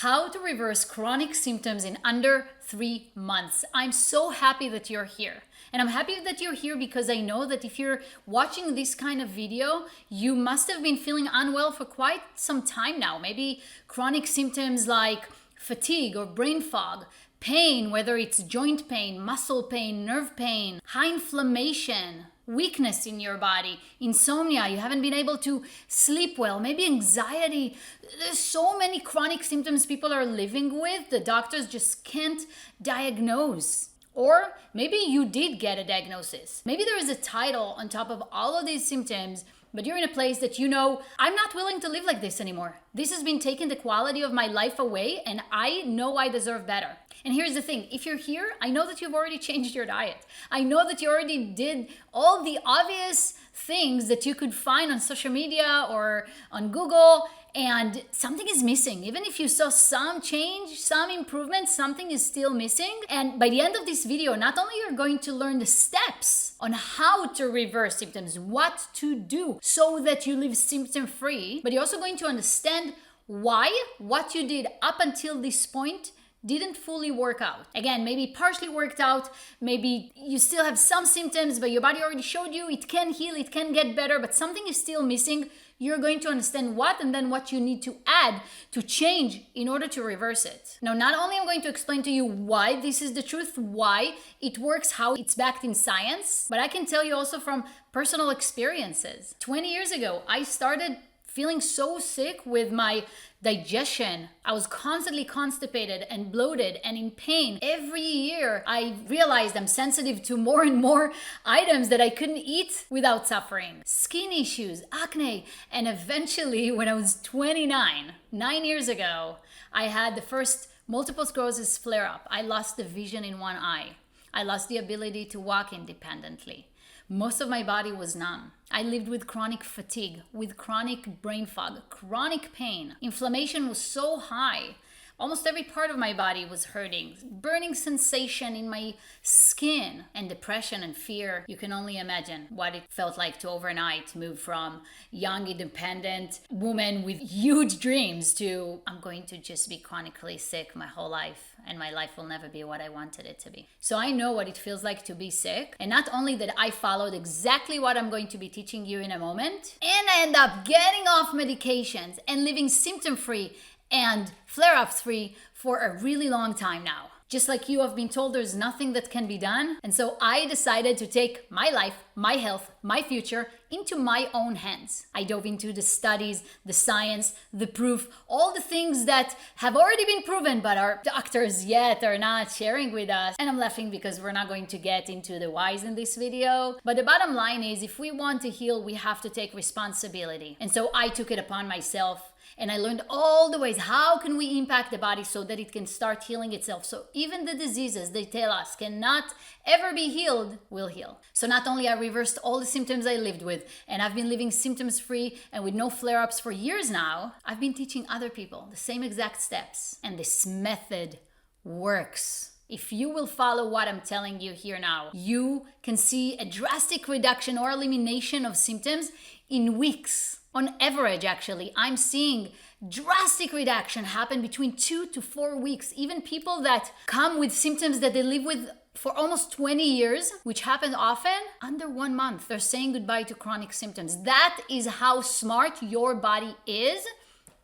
how to reverse chronic symptoms in under 3 months. I'm so happy that you're here. And I'm happy that you're here because I know that if you're watching this kind of video, you must have been feeling unwell for quite some time now. Maybe chronic symptoms like fatigue or brain fog, pain, whether it's joint pain, muscle pain, nerve pain, high inflammation, weakness in your body, insomnia, you haven't been able to sleep well, maybe anxiety. There's so many chronic symptoms people are living with, the doctors just can't diagnose. Or maybe you did get a diagnosis. Maybe there is a title on top of all of these symptoms, but you're in a place that you know, I'm not willing to live like this anymore. This has been taking the quality of my life away, and I know I deserve better. And here's the thing, if you're here, I know that you've already changed your diet. I know that you already did all the obvious things that you could find on social media or on Google, and something is missing. Even if you saw some change, some improvement, something is still missing. And by the end of this video, not only you're going to learn the steps on how to reverse symptoms, what to do so that you live symptom-free, but you're also going to understand why what you did up until this point didn't fully work out. Again, maybe partially worked out, maybe you still have some symptoms, but your body already showed you it can heal, it can get better, but something is still missing. You're going to understand what and then what you need to add to change in order to reverse it. Now, not only am I going to explain to you why this is the truth, why it works, how it's backed in science, but I can tell you also from personal experiences. 20 years ago, I started feeling so sick with my digestion. I was constantly constipated and bloated and in pain. Every year, I realized I'm sensitive to more and more items that I couldn't eat without suffering. Skin issues, acne, and eventually when I was 29, 9 years ago, I had the first multiple sclerosis flare-up. I lost the vision in one eye. I lost the ability to walk independently. Most of my body was numb. I lived with chronic fatigue, with chronic brain fog, chronic pain. Inflammation was so high. Almost every part of my body was hurting. Burning sensation in my skin, and depression and fear. You can only imagine what it felt like to overnight move from young, independent woman with huge dreams to I'm going to just be chronically sick my whole life and my life will never be what I wanted it to be. So I know what it feels like to be sick. And not only that I followed exactly what I'm going to be teaching you in a moment, and I end up getting off medications and living symptom-free and flare-ups free for a really long time now. Just like you have been told there's nothing that can be done. And so I decided to take my life, my health, my future into my own hands. I dove into the studies, the science, the proof, all the things that have already been proven, but our doctors yet are not sharing with us. And I'm laughing because we're not going to get into the whys in this video. But the bottom line is if we want to heal, we have to take responsibility. And so I took it upon myself. And I learned all the ways, how can we impact the body so that it can start healing itself? So even the diseases they tell us cannot ever be healed, will heal. So not only I reversed all the symptoms I lived with, and I've been living symptoms-free and with no flare-ups for years now, I've been teaching other people the same exact steps. And this method works. If you will follow what I'm telling you here now, you can see a drastic reduction or elimination of symptoms in weeks. On average, actually, I'm seeing drastic reduction happen between 2 to 4 weeks. Even people that come with symptoms that they live with for almost 20 years, which happens often, under 1 month, they're saying goodbye to chronic symptoms. That is how smart your body is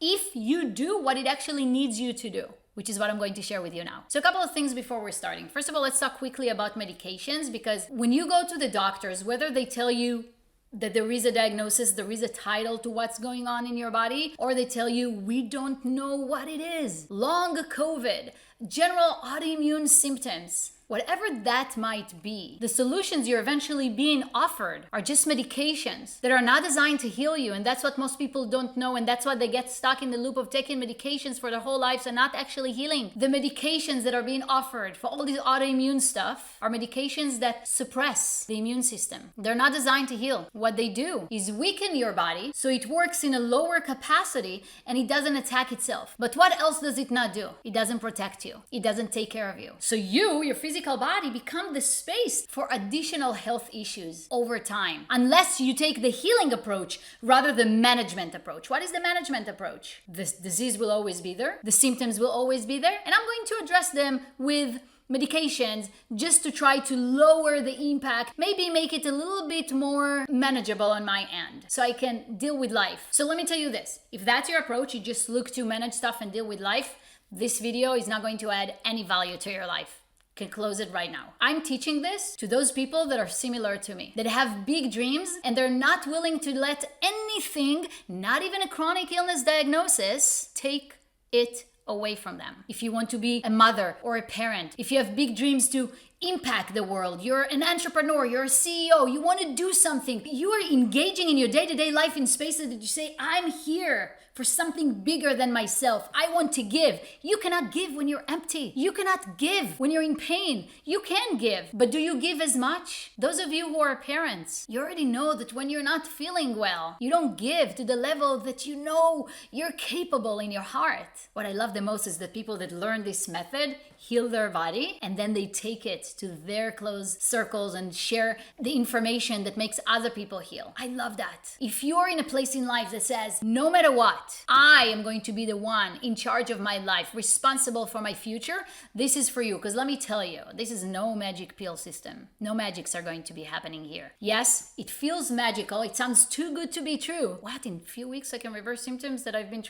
if you do what it actually needs you to do, which is what I'm going to share with you now. So a couple of things before we're starting. First of all, let's talk quickly about medications, because when you go to the doctors, whether they tell you that there is a diagnosis, there is a title to what's going on in your body, or they tell you, we don't know what it is. Long COVID, general autoimmune symptoms, whatever that might be, the solutions you're eventually being offered are just medications that are not designed to heal you. And that's what most people don't know. And that's why they get stuck in the loop of taking medications for their whole lives and not actually healing. The medications that are being offered for all these autoimmune stuff are medications that suppress the immune system. They're not designed to heal. What they do is weaken your body so it works in a lower capacity and it doesn't attack itself. But what else does it not do? It doesn't protect you. It doesn't take care of you. So your physical physical body become the space for additional health issues over time. Unless you take the healing approach rather than management approach. What is the management approach? This disease will always be there. The symptoms will always be there. And I'm going to address them with medications just to try to lower the impact, maybe make it a little bit more manageable on my end so I can deal with life. So let me tell you this, if that's your approach, you just look to manage stuff and deal with life, this video is not going to add any value to your life. Can close it right now. I'm teaching this to those people that are similar to me, that have big dreams and they're not willing to let anything, not even a chronic illness diagnosis, take it away from them. If you want to be a mother or a parent, if you have big dreams to impact the world, you're an entrepreneur, you're a CEO, you want to do something, you are engaging in your day-to-day life in spaces that you say, I'm here for something bigger than myself. I want to give. You cannot give when you're empty. You cannot give when you're in pain. You can give, but do you give as much? Those of you who are parents, you already know that when you're not feeling well, you don't give to the level that you know you're capable in your heart. What I love the most is that people that learn this method heal their body and then they take it to their close circles and share the information that makes other people heal. I love that. If you're in a place in life that says, no matter what, I am going to be the one in charge of my life, responsible for my future, this is for you. Because let me tell you, this is no magic pill system. No magics are going to be happening here. Yes, it feels magical. It sounds too good to be true. What, in a few weeks I can reverse symptoms that I've been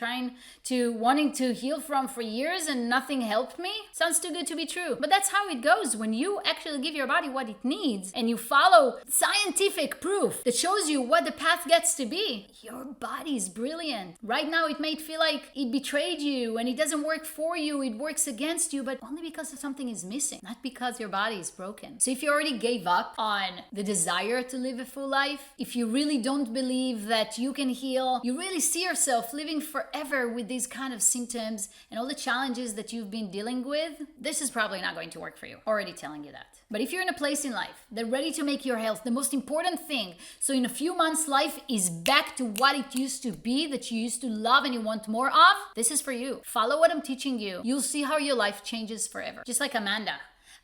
wanting to heal from for years and nothing helped me? Sounds too good to be true. But that's how it goes when you actually give your body what it needs and you follow scientific proof that shows you what the path gets to be. Your body is brilliant. Right now it may feel like it betrayed you and it doesn't work for you, it works against you, but only because something is missing, not because your body is broken. So if you already gave up on the desire to live a full life, if you really don't believe that you can heal, you really see yourself living forever with these kind of symptoms and all the challenges that you've been dealing with, this is probably not going to work for you. Already telling you that. But if you're in a place in life that's ready to make your health the most important thing, so in a few months life is back to what it used to be, that you used to love and you want more of, this is for you. Follow what I'm teaching you. You'll see how your life changes forever. Just like Amanda,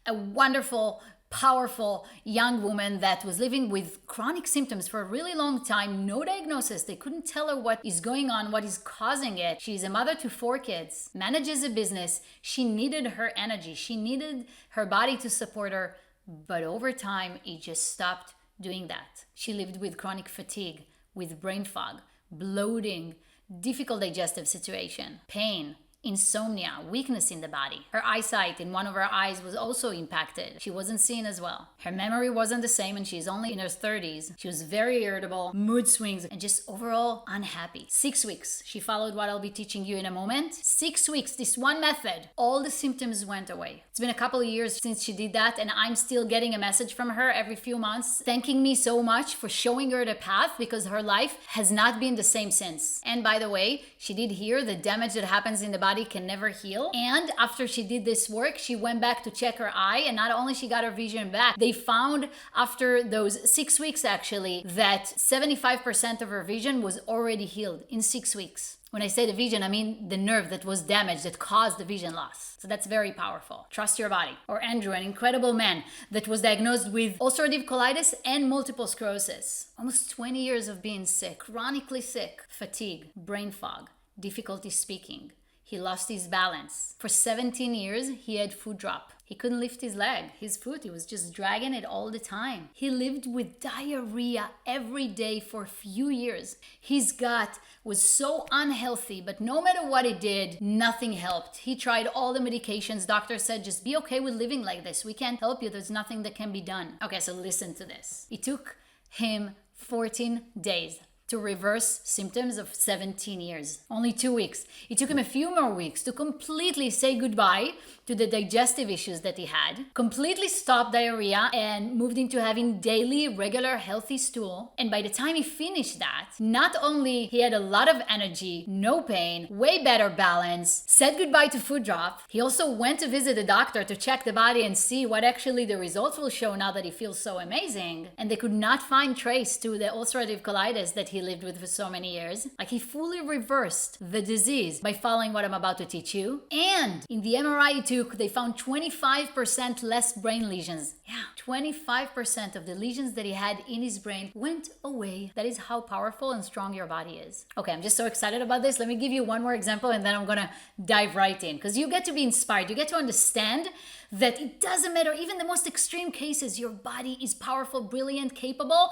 a wonderful, powerful young woman that was living with chronic symptoms for a really long time, no diagnosis. They couldn't tell her what is going on, what is causing it. She's a mother to 4 kids, manages a business. She needed her energy. She needed her body to support her. But over time, it just stopped doing that. She lived with chronic fatigue, with brain fog, bloating, difficult digestive situation, pain, insomnia, weakness in the body. Her eyesight in one of her eyes was also impacted. She wasn't seeing as well. Her memory wasn't the same and she's only in her 30s. She was very irritable, mood swings, and just overall unhappy. 6 weeks. She followed what I'll be teaching you in a moment. 6 weeks, this one method, all the symptoms went away. It's been a couple of years since she did that and I'm still getting a message from her every few months thanking me so much for showing her the path because her life has not been the same since. And by the way, she did hear the damage that happens in the body can never heal. And after she did this work, she went back to check her eye and not only she got her vision back, they found after those 6 weeks actually that 75% of her vision was already healed in 6 weeks. When I say the vision, I mean the nerve that was damaged that caused the vision loss. So that's very powerful. Trust your body. Or Andrew, an incredible man that was diagnosed with ulcerative colitis and multiple sclerosis. Almost 20 years of being sick, chronically sick, fatigue, brain fog, difficulty speaking. He lost his balance. For 17 years, he had foot drop. He couldn't lift his leg, his foot. He was just dragging it all the time. He lived with diarrhea every day for a few years. His gut was so unhealthy, but no matter what he did, nothing helped. He tried all the medications. Doctor said, just be okay with living like this. We can't help you. There's nothing that can be done. Okay, so listen to this. It took him 14 days to reverse symptoms of 17 years. Only 2 weeks. It took him a few more weeks to completely say goodbye to the digestive issues that he had, completely stopped diarrhea and moved into having daily, regular, healthy stool. And by the time he finished that, not only he had a lot of energy, no pain, way better balance, said goodbye to foot drop, he also went to visit a doctor to check the body and see what actually the results will show now that he feels so amazing. And they could not find trace to the ulcerative colitis that he he lived with for so many years. Like, he fully reversed the disease by following what I'm about to teach you. And in the MRI he took, they found 25% less brain lesions. Yeah, 25% of the lesions that he had in his brain went away. That is how powerful and strong your body is. Okay, I'm just so excited about this. Let me give you one more example and then I'm gonna dive right in, because you get to be inspired. You get to understand that it doesn't matter, even the most extreme cases, your body is powerful, brilliant, capable,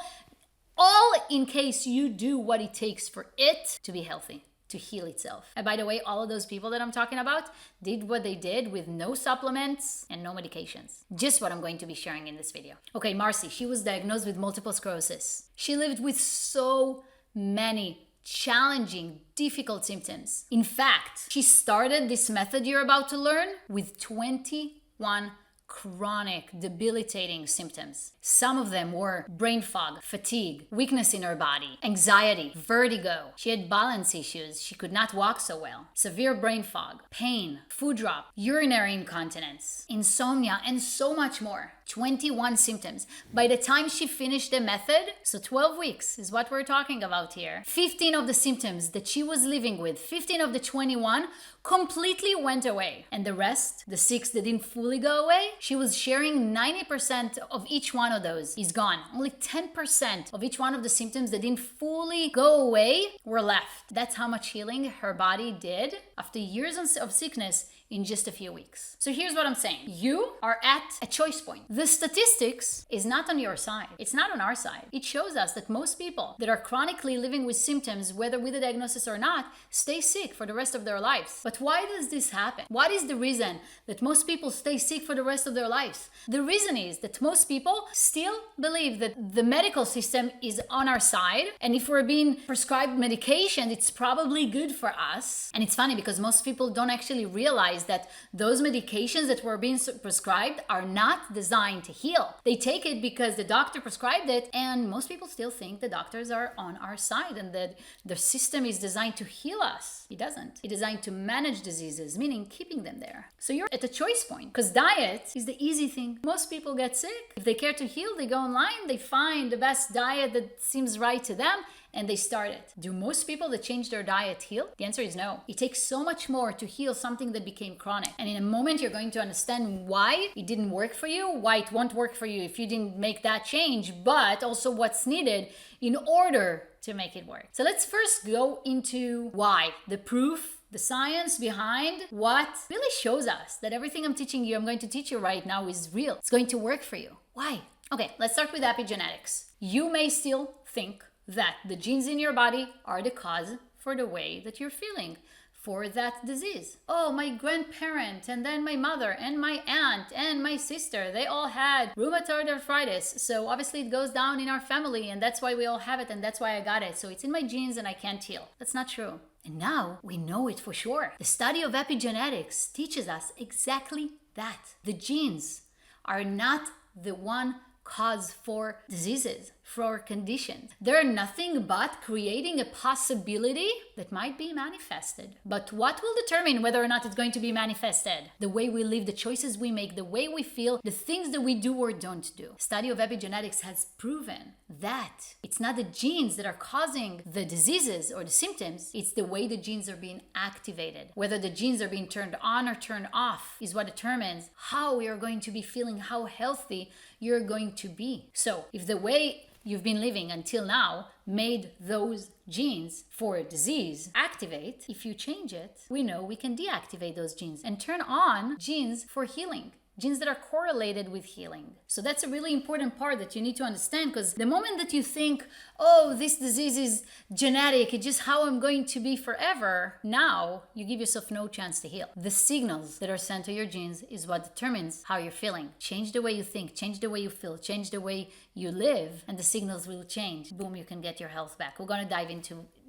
all in case you do what it takes for it to be healthy, to heal itself. And by the way, all of those people that I'm talking about did what they did with no supplements and no medications. Just what I'm going to be sharing in this video. Okay, Marcy, she was diagnosed with multiple sclerosis. She lived with so many challenging, difficult symptoms. In fact, she started this method you're about to learn with 21 chronic, debilitating symptoms. Some of them were brain fog, fatigue, weakness in her body, anxiety, vertigo. She had balance issues. She could not walk so well. Severe brain fog, pain, food drop, urinary incontinence, insomnia, and so much more. 21 symptoms. By the time she finished the method, so 12 weeks is what we're talking about here, 15 of the symptoms that she was living with, 15 of the 21, completely went away. And the rest, the 6 that didn't fully go away, she was sharing 90% of each one of those is gone. Only 10% of each one of the symptoms that didn't fully go away were left. That's how much healing her body did after years of sickness in just a few weeks. So here's what I'm saying. You are at a choice point. The statistics is not on your side. It's not on our side. It shows us that most people that are chronically living with symptoms, whether with a diagnosis or not, stay sick for the rest of their lives. But why does this happen? What is the reason that most people stay sick for the rest of their lives? The reason is that most people still believe that the medical system is on our side, and if we're being prescribed medication, it's probably good for us. And it's funny because most people don't actually realize that those medications that were being prescribed are not designed to heal. They take it because the doctor prescribed it, and most people still think the doctors are on our side and that the system is designed to heal us. It doesn't. It's designed to manage diseases, meaning keeping them there. So you're at a choice point, because diet is the easy thing. Most people get sick. If they care to heal, they go online, they find the best diet that seems right to them, and they start it. Do most people that change their diet heal? The answer is no. It takes so much more to heal something that became chronic. And in a moment, you're going to understand why it didn't work for you, why it won't work for you if you didn't make that change, but also what's needed in order to make it work. So let's first go into why, the proof, the science behind what really shows us that everything I'm going to teach you right now is real. It's going to work for you. Why? Okay, let's start with epigenetics. You may still think that the genes in your body are the cause for the way that you're feeling for that disease. Oh, my grandparent, and then my mother, and my aunt, and my sister, they all had rheumatoid arthritis. So obviously it goes down in our family, and that's why we all have it, and that's why I got it. So it's in my genes and I can't heal. That's not true. And now we know it for sure. The study of epigenetics teaches us exactly that. The genes are not the one cause for diseases, for conditions. They're nothing but creating a possibility that might be manifested. But what will determine whether or not it's going to be manifested? The way we live, the choices we make, the way we feel, the things that we do or don't do. Study of epigenetics has proven that it's not the genes that are causing the diseases or the symptoms, it's the way the genes are being activated. Whether the genes are being turned on or turned off is what determines how we are going to be feeling, how healthy you're going to be. So if the way you've been living until now made those genes for disease activate, if you change it, we know we can deactivate those genes and turn on genes for healing. Genes that are correlated with healing. So that's a really important part that you need to understand, because the moment that you think, oh, this disease is genetic, it's just how I'm going to be forever, now you give yourself no chance to heal. The signals that are sent to your genes is what determines how you're feeling. Change the way you think, change the way you feel, change the way you live, and the signals will change. Boom, you can get your health back. We're going to dive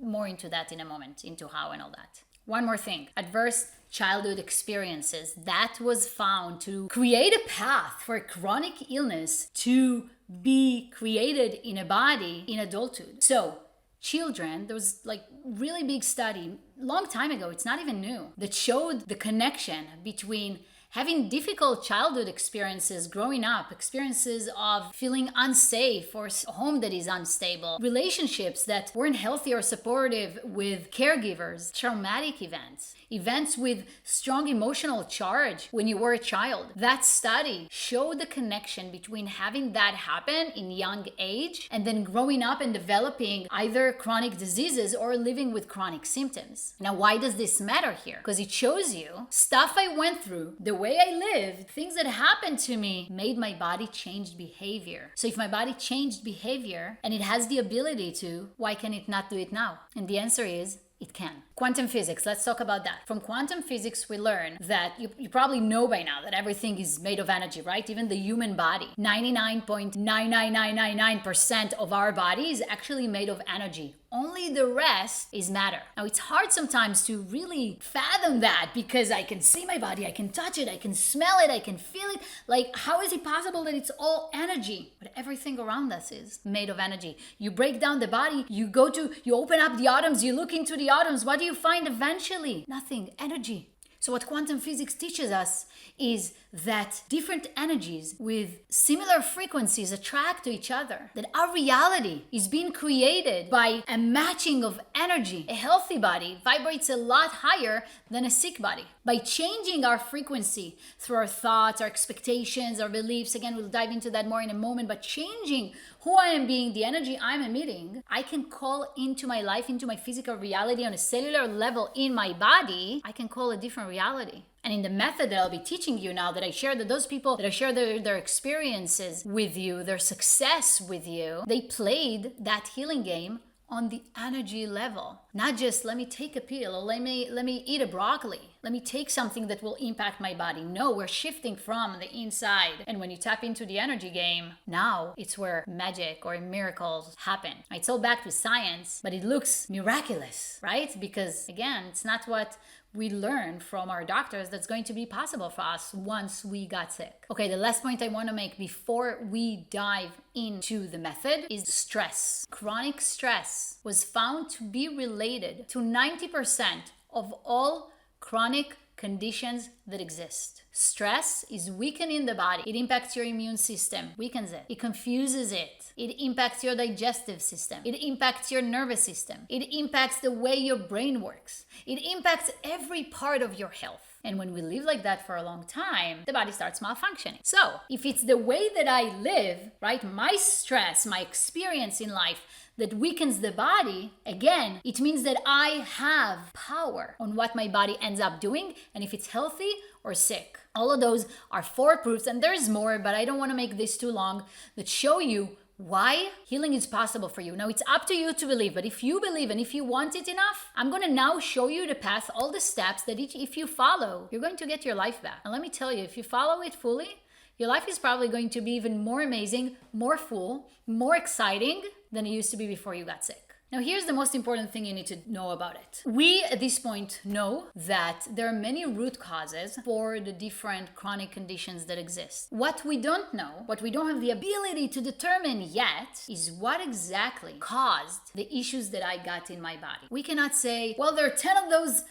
more into that in a moment, into how and all that. One more thing, adverse childhood experiences. That was found to create a path for chronic illness to be created in a body in adulthood. So children, there was really big study long time ago, it's not even new, that showed the connection between having difficult childhood experiences growing up, experiences of feeling unsafe or a home that is unstable, relationships that weren't healthy or supportive with caregivers, traumatic events, events with strong emotional charge when you were a child. That study showed the connection between having that happen in young age and then growing up and developing either chronic diseases or living with chronic symptoms. Now, why does this matter here? Because it shows you stuff I went through, the way I lived, things that happened to me made my body change behavior. So if my body changed behavior and it has the ability to, why can it not do it now? And the answer is, it can. Quantum physics, let's talk about that. From quantum physics, we learn that you probably know by now that everything is made of energy, right? Even the human body. 99.99999% of our body is actually made of energy. Only the rest is matter. Now, it's hard sometimes to really fathom that because I can see my body, I can touch it, I can smell it, I can feel it. Like, how is it possible that it's all energy? But everything around us is made of energy. You break down the body, you open up the atoms, you look into the atoms. What do you find eventually? Nothing. Energy. So what quantum physics teaches us is that different energies with similar frequencies attract to each other. That our reality is being created by a matching of energy. A healthy body vibrates a lot higher than a sick body. By changing our frequency through our thoughts, our expectations, our beliefs, again, we'll dive into that more in a moment, but changing who I am being, the energy I'm emitting, I can call into my life, into my physical reality on a cellular level in my body, I can call a different reality. And in the method that I'll be teaching you now, that I share that those people that I share their experiences with you, their success with you, they played that healing game on the energy level. Not just let me take a pill or let me eat a broccoli. Let me take something that will impact my body. No, we're shifting from the inside. And when you tap into the energy game, now it's where magic or miracles happen. It's all back to science, but it looks miraculous, right? Because again, it's not what we learn from our doctors that's going to be possible for us once we got sick. Okay, the last point I want to make before we dive into the method is stress. Chronic stress was found to be related to 90% of all chronic conditions that exist. Stress is weakening the body. It impacts your immune system, weakens it. It confuses it. It impacts your digestive system. It impacts your nervous system. It impacts the way your brain works. It impacts every part of your health. And when we live like that for a long time, the body starts malfunctioning. So if it's the way that I live, right, my stress, my experience in life that weakens the body, again, it means that I have power on what my body ends up doing and if it's healthy or sick. All of those are 4 proofs, and there's more, but I don't want to make this too long, that show you why healing is possible for you. Now, it's up to you to believe, but if you believe and if you want it enough, I'm going to now show you the path, all the steps that if you follow, you're going to get your life back. And let me tell you, if you follow it fully, your life is probably going to be even more amazing, more full, more exciting than it used to be before you got sick. Now, here's the most important thing you need to know about it. We, at this point, know that there are many root causes for the different chronic conditions that exist. What we don't know, what we don't have the ability to determine yet, is what exactly caused the issues that I got in my body. We cannot say, well, there are 10 of those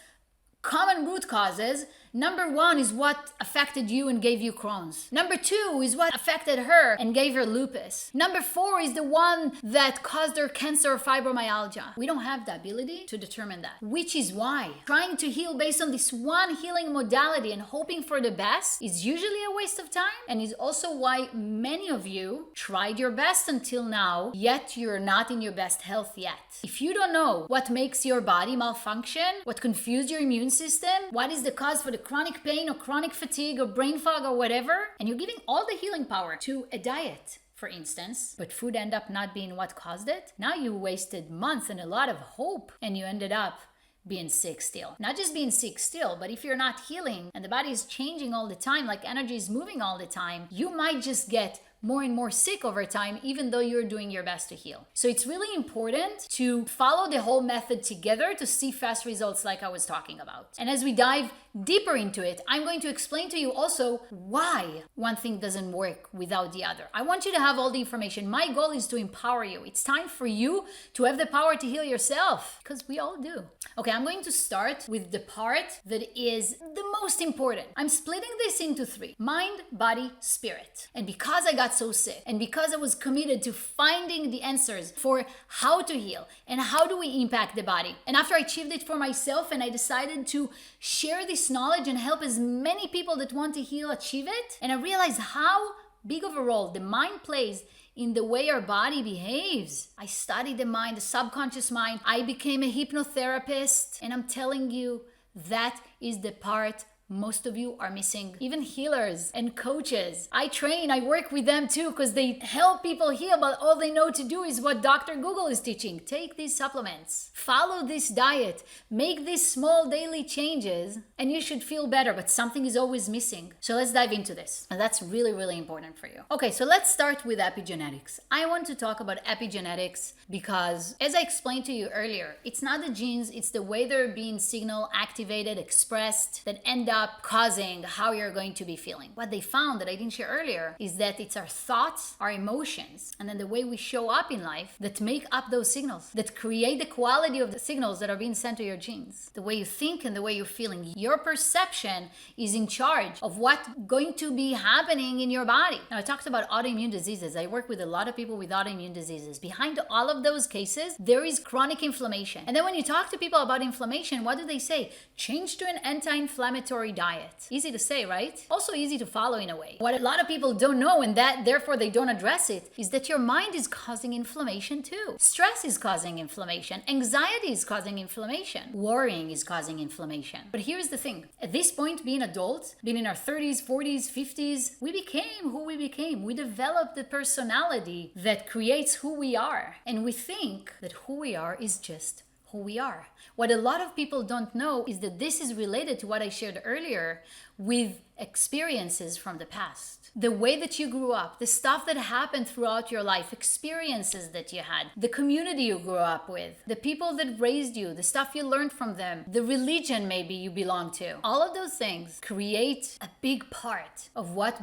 common root causes. Number 1 is what affected you and gave you Crohn's. Number 2 is what affected her and gave her lupus. Number 4 is the one that caused her cancer or fibromyalgia. We don't have the ability to determine that, which is why trying to heal based on this one healing modality and hoping for the best is usually a waste of time, and is also why many of you tried your best until now, yet you're not in your best health yet. If you don't know what makes your body malfunction, what confused your immune system, what is the cause for the chronic pain or chronic fatigue or brain fog or whatever, and you're giving all the healing power to a diet, for instance, but food end up not being what caused it, now you wasted months and a lot of hope, and you ended up being sick still. Not just being sick still, but if you're not healing and the body is changing all the time, like energy is moving all the time, you might just get more and more sick over time, even though you're doing your best to heal. So it's really important to follow the whole method together to see fast results like I was talking about. And as we dive deeper into it, I'm going to explain to you also why one thing doesn't work without the other. I want you to have all the information. My goal is to empower you. It's time for you to have the power to heal yourself, because we all do. Okay, I'm going to start with the part that is the most important. I'm splitting this into three: mind, body, spirit. And because I got so sick, and because I was committed to finding the answers for how to heal and how do we impact the body, and after I achieved it for myself and I decided to share this knowledge and help as many people that want to heal achieve it, and I realized how big of a role the mind plays in the way our body behaves. I studied the mind, the subconscious mind. I became a hypnotherapist, and I'm telling you, that is the part most of you are missing. Even healers and coaches. I train, I work with them too, because they help people heal, but all they know to do is what Dr. Google is teaching. Take these supplements, follow this diet, make these small daily changes, and you should feel better, but something is always missing. So let's dive into this. And that's really, really important for you. Okay, so let's start with epigenetics. I want to talk about epigenetics because, as I explained to you earlier, it's not the genes, it's the way they're being signal activated, expressed, that end up causing how you're going to be feeling. What they found that I didn't share earlier is that it's our thoughts, our emotions, and then the way we show up in life that make up those signals, that create the quality of the signals that are being sent to your genes. The way you think and the way you're feeling. Your perception is in charge of what's going to be happening in your body. Now, I talked about autoimmune diseases. I work with a lot of people with autoimmune diseases. Behind all of those cases, there is chronic inflammation. And then when you talk to people about inflammation, what do they say? Change to an anti-inflammatory diet. Easy to say, right? Also easy to follow in a way. What a lot of people don't know, and that therefore they don't address it, is that your mind is causing inflammation too. Stress is causing inflammation. Anxiety is causing inflammation. Worrying is causing inflammation. But here's the thing. At this point, being adults, being in our 30s, 40s, 50s, we became who we became. We developed the personality that creates who we are. And we think that who we are is just who we are. What a lot of people don't know is that this is related to what I shared earlier with experiences from the past. The way that you grew up, the stuff that happened throughout your life, experiences that you had, the community you grew up with, the people that raised you, the stuff you learned from them, the religion maybe you belong to. All of those things create a big part of what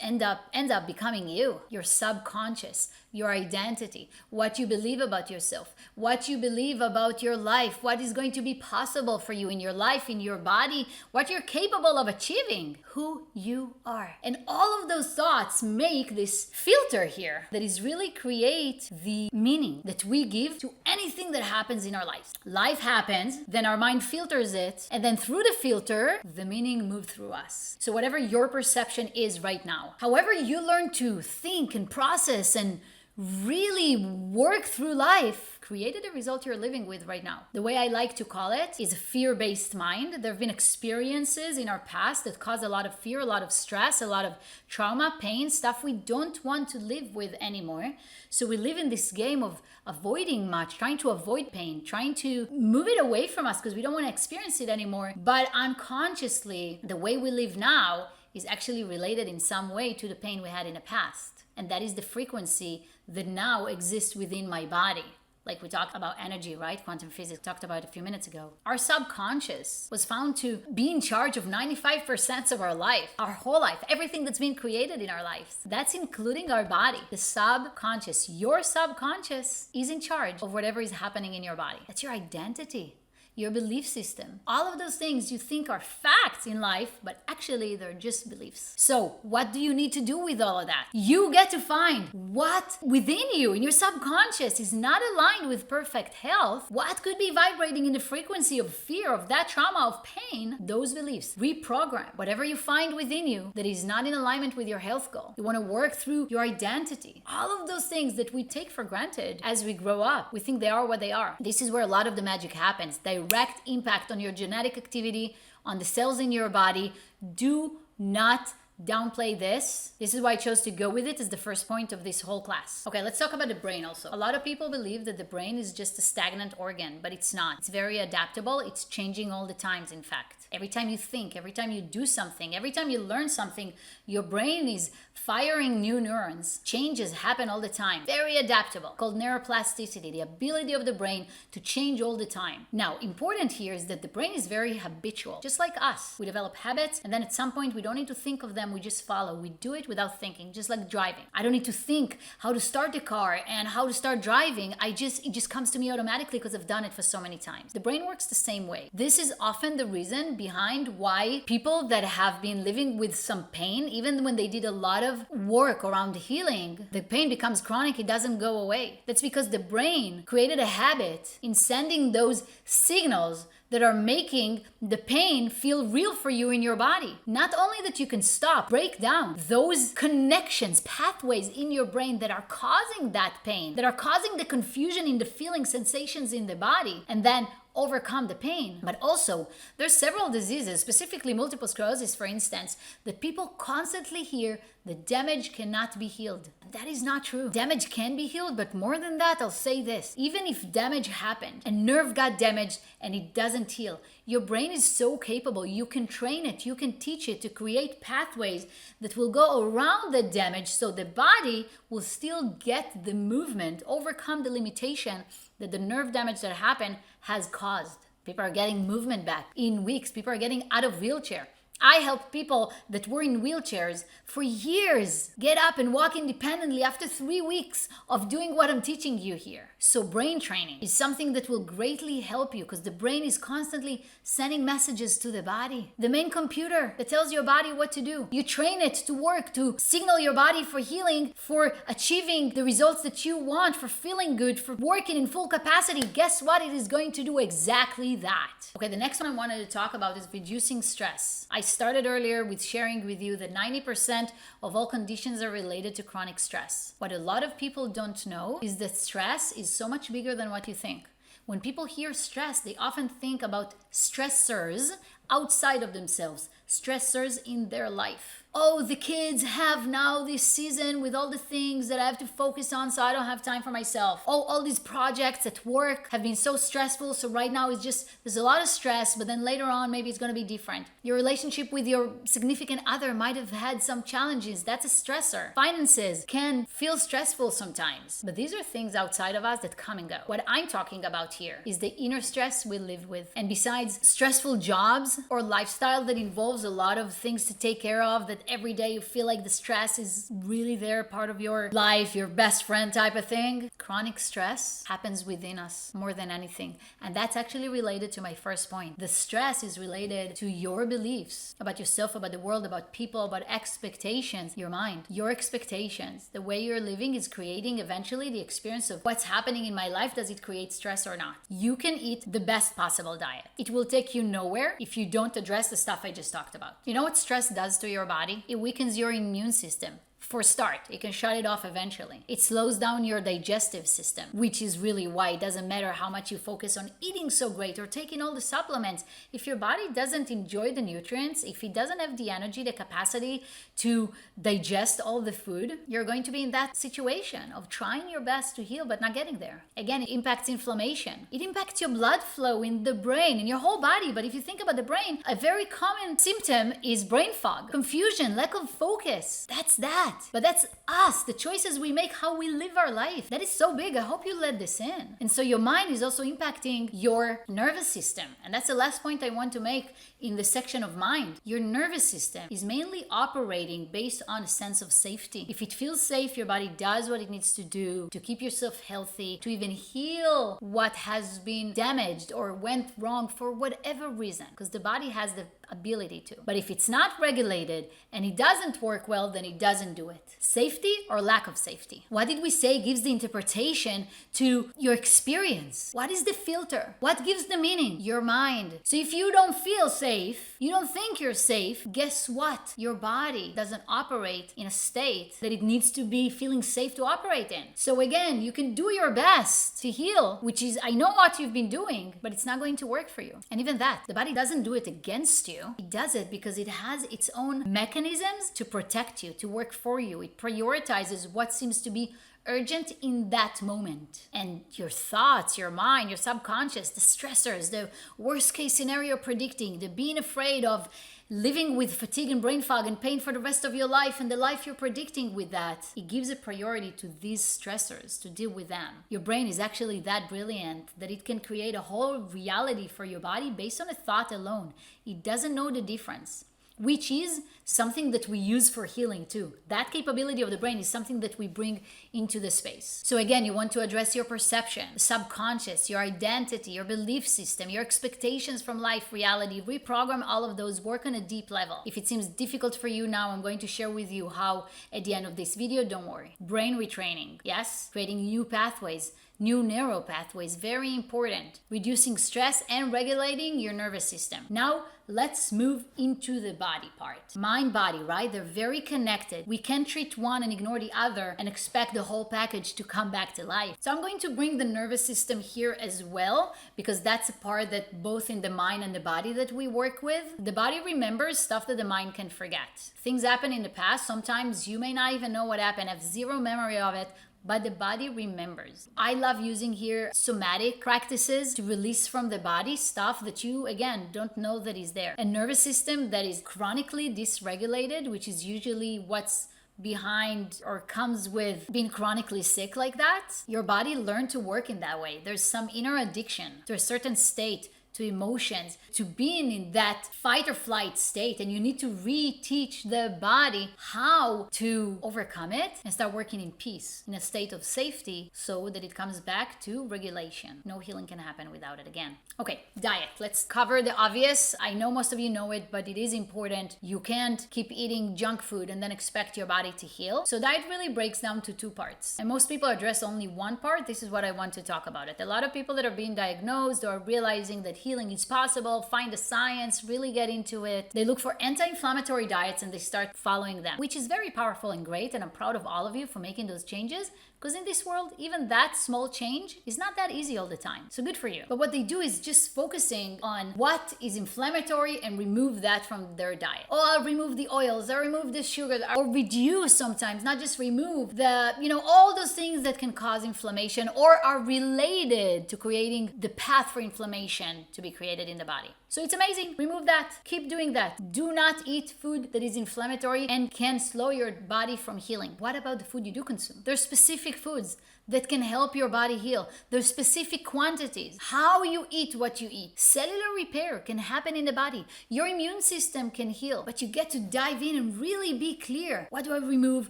ends up becoming you, your subconscious, your identity, what you believe about yourself, what you believe about your life, what is going to be possible for you in your life, in your body, what you're capable of achieving, who you are. And all of those thoughts make this filter here that is really create the meaning that we give to anything that happens in our lives. Life happens, then our mind filters it, and then through the filter, the meaning moves through us. So whatever your perception is right now, however you learn to think and process and really work through life, created the result you're living with right now. The way I like to call it is a fear-based mind. There have been experiences in our past that cause a lot of fear, a lot of stress, a lot of trauma, pain, stuff we don't want to live with anymore. So we live in this game of avoiding much, trying to avoid pain, trying to move it away from us because we don't want to experience it anymore. But unconsciously, the way we live now is actually related in some way to the pain we had in the past. And that is the frequency that now exists within my body. Like we talked about energy, right? Quantum physics talked about a few minutes ago. Our subconscious was found to be in charge of 95% of our life, our whole life, everything that's been created in our lives. That's including our body. The subconscious, your subconscious is in charge of whatever is happening in your body. That's your identity. Your belief system. All of those things you think are facts in life, but actually they're just beliefs. So what do you need to do with all of that? You get to find what within you, in your subconscious, is not aligned with perfect health. What could be vibrating in the frequency of fear, of that trauma, of pain? Those beliefs. Reprogram whatever you find within you that is not in alignment with your health goal. You want to work through your identity. All of those things that we take for granted as we grow up. We think they are what they are. This is where a lot of the magic happens. Direct impact on your genetic activity, on the cells in your body. Do not downplay this. This is why I chose to go with it as the first point of this whole class. Okay, let's talk about the brain also. A lot of people believe that the brain is just a stagnant organ, but it's not. It's very adaptable. It's changing all the times, in fact. Every time you think, every time you do something, every time you learn something, your brain is firing new neurons. Changes happen all the time. Very adaptable, called neuroplasticity, the ability of the brain to change all the time. Now, important here is that the brain is very habitual, just like us. We develop habits, and then at some point we don't need to think of them, we just follow. We do it without thinking, just like driving. I don't need to think how to start the car and how to start driving. It just comes to me automatically because I've done it for so many times. The brain works the same way. This is often the reason behind why people that have been living with some pain, even when they did a lot of work around healing, the pain becomes chronic, it doesn't go away. That's because the brain created a habit in sending those signals that are making the pain feel real for you in your body. Not only that you can stop, break down those connections, pathways in your brain that are causing that pain, that are causing the confusion in the feeling sensations in the body, and then overcome the pain. But also, there's several diseases, specifically multiple sclerosis, for instance, that people constantly hear the damage cannot be healed. That is not true. Damage can be healed, but more than that, I'll say this. Even if damage happened, a nerve got damaged and it doesn't heal, your brain is so capable. You can train it, you can teach it to create pathways that will go around the damage so the body will still get the movement, overcome the limitation that the nerve damage that happened has caused. People are getting movement back in weeks. People are getting out of wheelchair. I help people that were in wheelchairs for years get up and walk independently after 3 weeks of doing what I'm teaching you here. So brain training is something that will greatly help you because the brain is constantly sending messages to the body. The main computer that tells your body what to do. You train it to work, to signal your body for healing, for achieving the results that you want, for feeling good, for working in full capacity. Guess what? It is going to do exactly that. Okay, the next one I wanted to talk about is reducing stress. I started earlier with sharing with you that 90% of all conditions are related to chronic stress. What a lot of people don't know is that stress is so much bigger than what you think. When people hear stress, they often think about stressors outside of themselves, stressors in their life. Oh, the kids have now this season with all the things that I have to focus on, so I don't have time for myself. Oh, all these projects at work have been so stressful, so right now it's just, there's a lot of stress, but then later on, maybe it's going to be different. Your relationship with your significant other might have had some challenges. That's a stressor. Finances can feel stressful sometimes, but these are things outside of us that come and go. What I'm talking about here is the inner stress we live with. And besides stressful jobs or lifestyle that involves a lot of things to take care of, that every day you feel like the stress is really there, part of your life, your best friend type of thing. Chronic stress happens within us more than anything. And that's actually related to my first point. The stress is related to your beliefs about yourself, about the world, about people, about expectations, your mind, your expectations. The way you're living is creating eventually the experience of what's happening in my life. Does it create stress or not? You can eat the best possible diet. It will take you nowhere if you don't address the stuff I just talked about. You know what stress does to your body? It weakens your immune system. For start, it can shut it off eventually. It slows down your digestive system, which is really why it doesn't matter how much you focus on eating so great or taking all the supplements. If your body doesn't enjoy the nutrients, if it doesn't have the energy, the capacity to digest all the food, you're going to be in that situation of trying your best to heal but not getting there. Again, it impacts inflammation. It impacts your blood flow in the brain, in your whole body. But if you think about the brain, a very common symptom is brain fog, confusion, lack of focus. That's that. But that's us, the choices we make, how we live our life. That is so big. I hope you let this in. And so your mind is also impacting your nervous system. And that's the last point I want to make in the section of mind. Your nervous system is mainly operating based on a sense of safety. If it feels safe, your body does what it needs to do to keep yourself healthy, to even heal what has been damaged or went wrong for whatever reason, because the body has the ability to. But if it's not regulated and it doesn't work well, then it doesn't do it. Safety or lack of safety? What did we say gives the interpretation to your experience? What is the filter? What gives the meaning? Your mind. So if you don't feel safe, you don't think you're safe, guess what? Your body doesn't operate in a state that it needs to be feeling safe to operate in. So again, you can do your best to heal, which is, I know what you've been doing, but it's not going to work for you. And even that, the body doesn't do it against you. It does it because it has its own mechanisms to protect you, to work for you. It prioritizes what seems to be urgent in that moment. And your thoughts, your mind, your subconscious, the stressors, the worst case scenario predicting, the being afraid of living with fatigue and brain fog and pain for the rest of your life and the life you're predicting with that, it gives a priority to these stressors to deal with them. Your brain is actually that brilliant that it can create a whole reality for your body based on a thought alone. It doesn't know the difference, which is something that we use for healing too. That capability of the brain is something that we bring into the space. So again, you want to address your perception, the subconscious, your identity, your belief system, your expectations from life, reality, reprogram all of those, work on a deep level. If it seems difficult for you now, I'm going to share with you how at the end of this video. Don't worry. Brain retraining, yes, creating new pathways, new neural pathways, very important. Reducing stress and regulating your nervous system. Now, let's move into the body part. Mind, body, right? They're very connected. We can't treat one and ignore the other and expect the whole package to come back to life. So I'm going to bring the nervous system here as well, because that's a part that both in the mind and the body that we work with. The body remembers stuff that the mind can forget. Things happen in the past. Sometimes you may not even know what happened, have zero memory of it, but the body remembers. I love using here somatic practices to release from the body stuff that you, again, don't know that is there. A nervous system that is chronically dysregulated, which is usually what's behind or comes with being chronically sick like that. Your body learned to work in that way. There's some inner addiction to a certain state, to emotions, to being in that fight or flight state, and you need to reteach the body how to overcome it and start working in peace, in a state of safety, so that it comes back to regulation. No healing can happen without it again. Okay, diet. Let's cover the obvious. I know most of you know it, but it is important. You can't keep eating junk food and then expect your body to heal. So diet really breaks down to two parts, and most people address only one part. This is what I want to talk about it. A lot of people that are being diagnosed or realizing that healing is possible, find the science, really get into it. They look for anti-inflammatory diets and they start following them, which is very powerful and great. And I'm proud of all of you for making those changes, because in this world, even that small change is not that easy all the time. So good for you. But what they do is just focusing on what is inflammatory and remove that from their diet. Oh, I'll remove the oils, I'll remove the sugar, or reduce sometimes, not just remove the, all those things that can cause inflammation or are related to creating the path for inflammation to be created in the body. So it's amazing. Remove that. Keep doing that. Do not eat food that is inflammatory and can slow your body from healing. What about the food you do consume? There's specific foods that can help your body heal. There's specific quantities. How you eat what you eat. Cellular repair can happen in the body. Your immune system can heal, but you get to dive in and really be clear. What do I remove?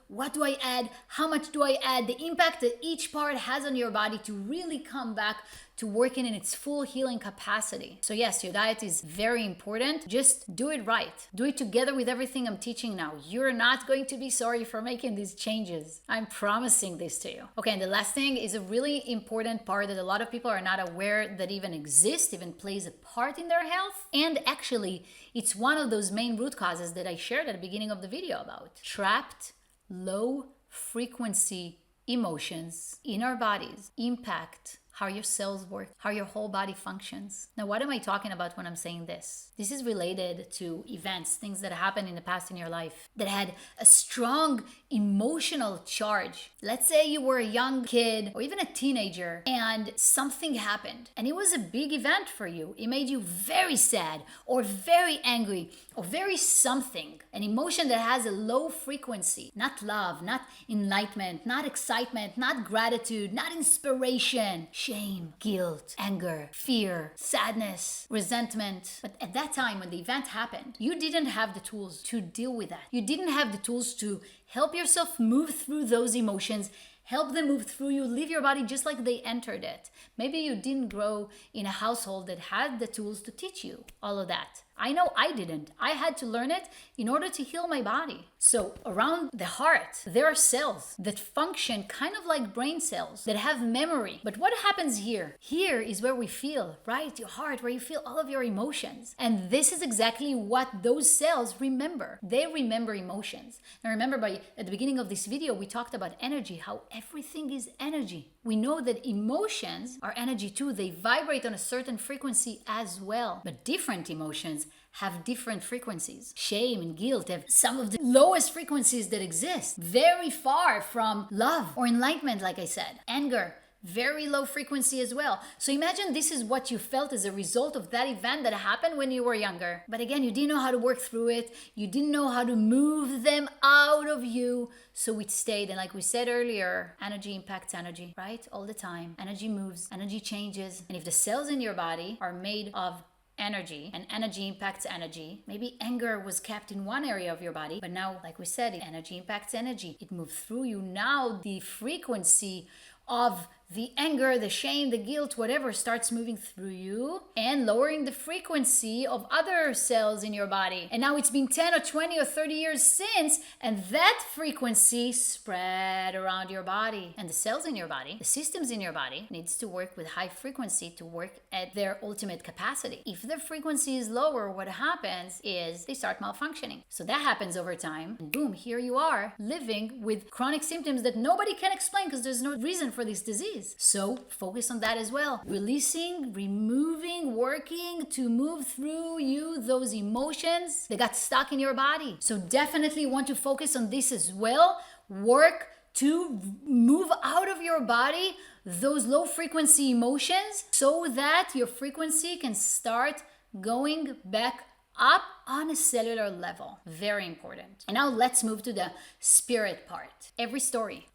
What do I add? How much do I add? The impact that each part has on your body to really come back to working in its full healing capacity. So yes, your diet is very important. Just do it right. Do it together with everything I'm teaching now. You're not going to be sorry for making these changes. I'm promising this to you. Okay, and the last thing is a really important part that a lot of people are not aware that even exists, even plays a part in their health. And actually, it's one of those main root causes that I shared at the beginning of the video about. Trapped, low frequency emotions in our bodies impact how your cells work, how your whole body functions. Now, what am I talking about when I'm saying this? This is related to events, things that happened in the past in your life that had a strong emotional charge. Let's say you were a young kid or even a teenager and something happened and it was a big event for you. It made you very sad or very angry or very something. An emotion that has a low frequency, not love, not enlightenment, not excitement, not gratitude, not inspiration. Shame, guilt, anger, fear, sadness, resentment. But at that time when the event happened, you didn't have the tools to deal with that. You didn't have the tools to help yourself move through those emotions, help them move through you, leave your body just like they entered it. Maybe you didn't grow in a household that had the tools to teach you all of that. I know I didn't. I had to learn it in order to heal my body. So around the heart, there are cells that function kind of like brain cells that have memory. But what happens here? Here is where we feel, right? Your heart, where you feel all of your emotions. And this is exactly what those cells remember. They remember emotions. Now remember, at the beginning of this video, we talked about energy, how everything is energy. We know that emotions are energy too. They vibrate on a certain frequency as well. But different emotions have different frequencies. Shame and guilt have some of the lowest frequencies that exist, very far from love or enlightenment, like I said. Anger, very low frequency as well. So imagine this is what you felt as a result of that event that happened when you were younger. But again, you didn't know how to work through it. You didn't know how to move them out of you. So it stayed. And like we said earlier, energy impacts energy, right? All the time. Energy moves, energy changes. And if the cells in your body are made of energy and energy impacts energy, maybe anger was kept in one area of your body, but now, like we said, energy impacts energy. It moves through you. Now the frequency of the anger, the shame, the guilt, whatever starts moving through you and lowering the frequency of other cells in your body. And now it's been 10 or 20 or 30 years since, and that frequency spread around your body. And the cells in your body, the systems in your body needs to work with high frequency to work at their ultimate capacity. If the frequency is lower, what happens is they start malfunctioning. So that happens over time, and boom, here you are living with chronic symptoms that nobody can explain because there's no reason for this disease. So focus on that as well. Releasing, removing, working to move through you those emotions that got stuck in your body. So definitely want to focus on this as well. Work to move out of your body those low frequency emotions so that your frequency can start going back up on a cellular level. Very important. And now let's move to the spirit part. Every story,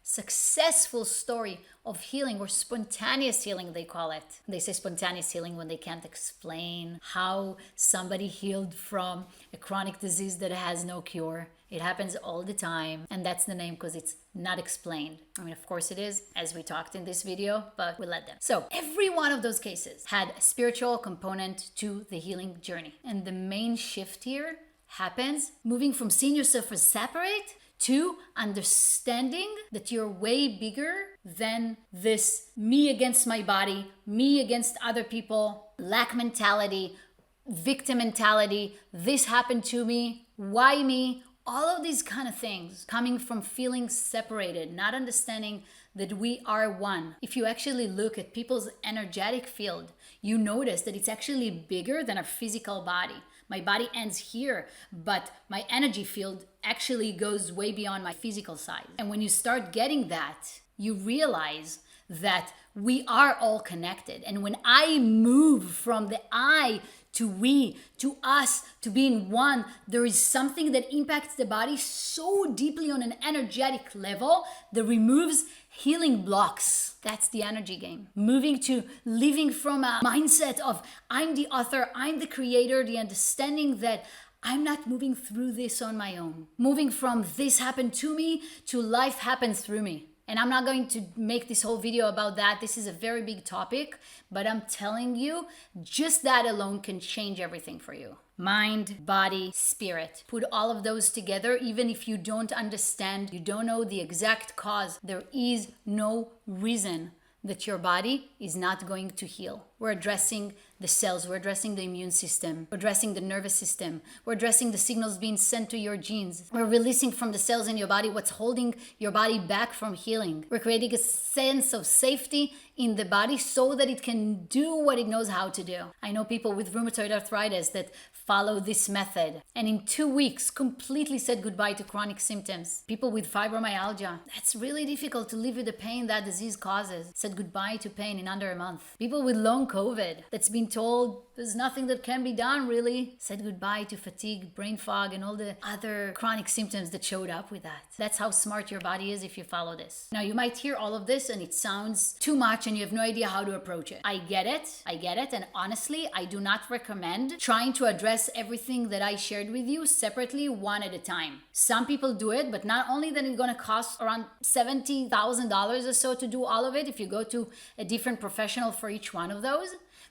successful story of healing, or spontaneous healing, they call it. They say spontaneous healing when they can't explain how somebody healed from a chronic disease that has no cure. It happens all the time, and that's the name because it's not explained. I mean, of course it is, as we talked in this video, but we let them. So every one of those cases had a spiritual component to the healing journey. And the main shift here happens moving from seeing yourself as separate to understanding that you're way bigger than this me against my body, me against other people, lack mentality, victim mentality, this happened to me, why me? All of these kind of things coming from feeling separated, not understanding that we are one. If you actually look at people's energetic field, you notice that it's actually bigger than our physical body. My body ends here, but my energy field actually goes way beyond my physical size. And when you start getting that, you realize that we are all connected. And when I move from the I to we, to us, to being one, there is something that impacts the body so deeply on an energetic level that removes healing blocks. That's the energy game. Moving to living from a mindset of I'm the author, I'm the creator, the understanding that I'm not moving through this on my own. Moving from this happened to me to life happens through me. And I'm not going to make this whole video about that. This is a very big topic, but I'm telling you, just that alone can change everything for you. Mind, body, spirit. Put all of those together, even if you don't understand, you don't know the exact cause, there is no reason that your body is not going to heal. We're addressing the cells, we're addressing the immune system, we're addressing the nervous system, we're addressing the signals being sent to your genes. We're releasing from the cells in your body what's holding your body back from healing. We're creating a sense of safety in the body so that it can do what it knows how to do. I know people with rheumatoid arthritis that follow this method and in 2 weeks completely said goodbye to chronic symptoms. People with fibromyalgia, that's really difficult to live with the pain that disease causes, said goodbye to pain in under a month. People with long COVID that's been told there's nothing that can be done really, said goodbye to fatigue, brain fog, and all the other chronic symptoms that showed up with that. That's how smart your body is if you follow this. Now you might hear all of this and it sounds too much and you have no idea how to approach it. I get it. And honestly, I do not recommend trying to address everything that I shared with you separately, one at a time. Some people do it, but not only that it's gonna cost around $70,000 or so to do all of it if you go to a different professional for each one of those.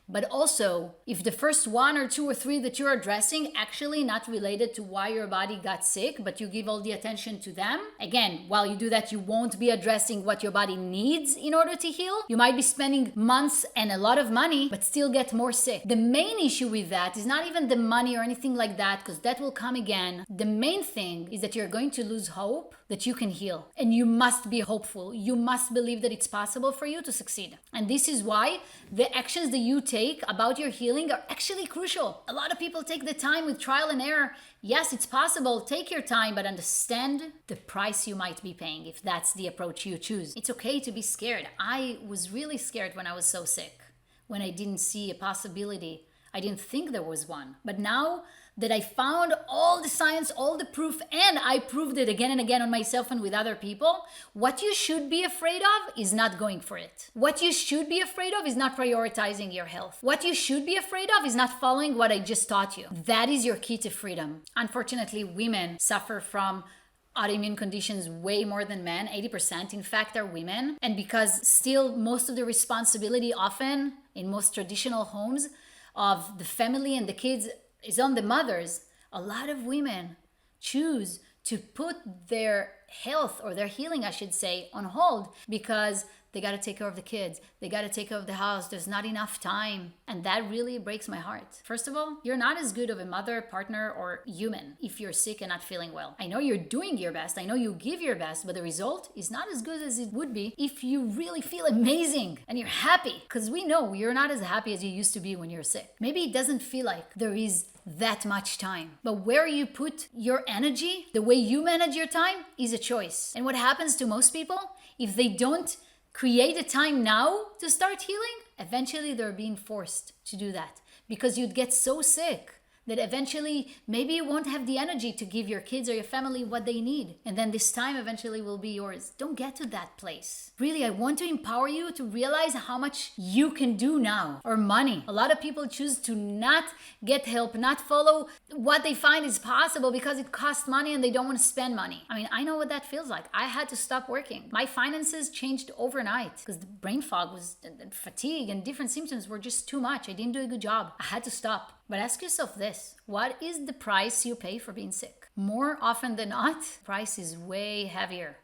But also, if the first one or two or three that you're addressing actually not related to why your body got sick, but you give all the attention to them, again, while you do that, you won't be addressing what your body needs in order to heal. You might be spending months and a lot of money, but still get more sick. The main issue with that is not even the money or anything like that, because that will come again. The main thing is that you're going to lose hope that you can heal. And you must be hopeful. You must believe that it's possible for you to succeed. And this is why the actions that you take take about your healing are actually crucial. A lot of people take the time with trial and error. Yes, it's possible. Take your time, but understand the price you might be paying if that's the approach you choose. It's okay to be scared. I was really scared when I was so sick, when I didn't see a possibility. I didn't think there was one. But now that I found all the science, all the proof, and I proved it again and again on myself and with other people, what you should be afraid of is not going for it. What you should be afraid of is not prioritizing your health. What you should be afraid of is not following what I just taught you. That is your key to freedom. Unfortunately, women suffer from autoimmune conditions way more than men. 80% in fact are women. And because still most of the responsibility often in most traditional homes of the family and the kids is on the mothers, a lot of women choose to put their health, or their healing I should say, on hold because they got to take care of the kids. They got to take care of the house. There's not enough time. And that really breaks my heart. First of all, you're not as good of a mother, partner, or human if you're sick and not feeling well. I know you're doing your best. I know you give your best, but the result is not as good as it would be if you really feel amazing and you're happy. Because we know you're not as happy as you used to be when you're sick. Maybe it doesn't feel like there is that much time. But where you put your energy, the way you manage your time, is a choice. And what happens to most people, if they don't create a time now to start healing, eventually they're being forced to do that because you'd get so sick that eventually maybe you won't have the energy to give your kids or your family what they need. And then this time eventually will be yours. Don't get to that place. Really, I want to empower you to realize how much you can do now. Or money. A lot of people choose to not get help, not follow what they find is possible because it costs money and they don't want to spend money. I mean, I know what that feels like. I had to stop working. My finances changed overnight because the brain fog was, and fatigue and different symptoms were just too much. I didn't do a good job. I had to stop. But ask yourself this, what is the price you pay for being sick? More often than not, price is way heavier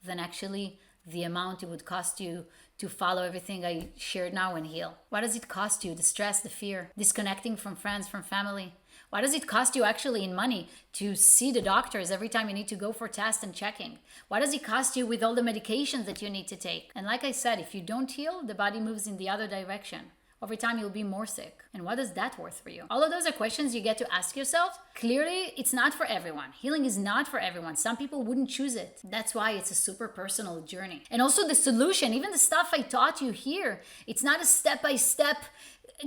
than actually the amount it would cost you to follow everything I shared now and heal. What does it cost you? The stress, the fear, disconnecting from friends, from family. What does it cost you actually in money to see the doctors every time you need to go for tests and checking? What does it cost you with all the medications that you need to take? And like I said, if you don't heal, the body moves in the other direction. Over time, you'll be more sick. And what is that worth for you? All of those are questions you get to ask yourself. Clearly, it's not for everyone. Healing is not for everyone. Some people wouldn't choose it. That's why it's a super personal journey. And also the solution, even the stuff I taught you here, it's not a step-by-step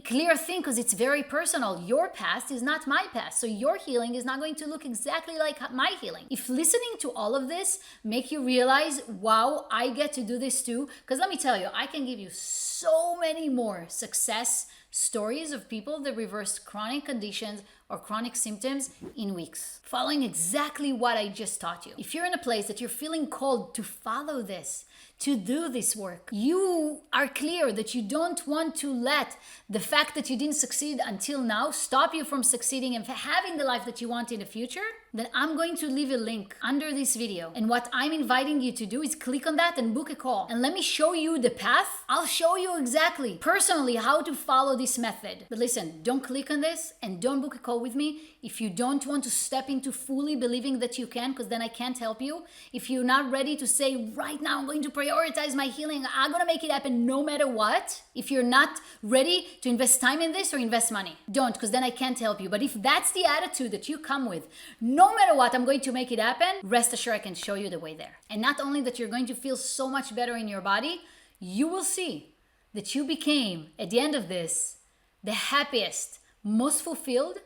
clear thing because it's very personal. Your past is not my past. So your healing is not going to look exactly like my healing. If listening to all of this make you realize, wow, I get to do this too. Because let me tell you, I can give you so many more success stories of people that reversed chronic conditions or chronic symptoms in weeks, following exactly what I just taught you. If you're in a place that you're feeling called to follow this, to do this work, you are clear that you don't want to let the fact that you didn't succeed until now stop you from succeeding and having the life that you want in the future, then I'm going to leave a link under this video. And what I'm inviting you to do is click on that and book a call. And let me show you the path. I'll show you exactly, personally, how to follow this method. But listen, don't click on this and don't book a call with me if you don't want to step into fully believing that you can, because then I can't help you. If you're not ready to say, right now I'm going to prioritize my healing, I'm going to make it happen no matter what. If you're not ready to invest time in this or invest money, don't, because then I can't help you. But if that's the attitude that you come with, no matter what, I'm going to make it happen, rest assured I can show you the way there. And not only that you're going to feel so much better in your body, you will see that you became, at the end of this, the happiest, most fulfilled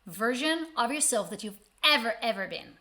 version of yourself that you've ever been.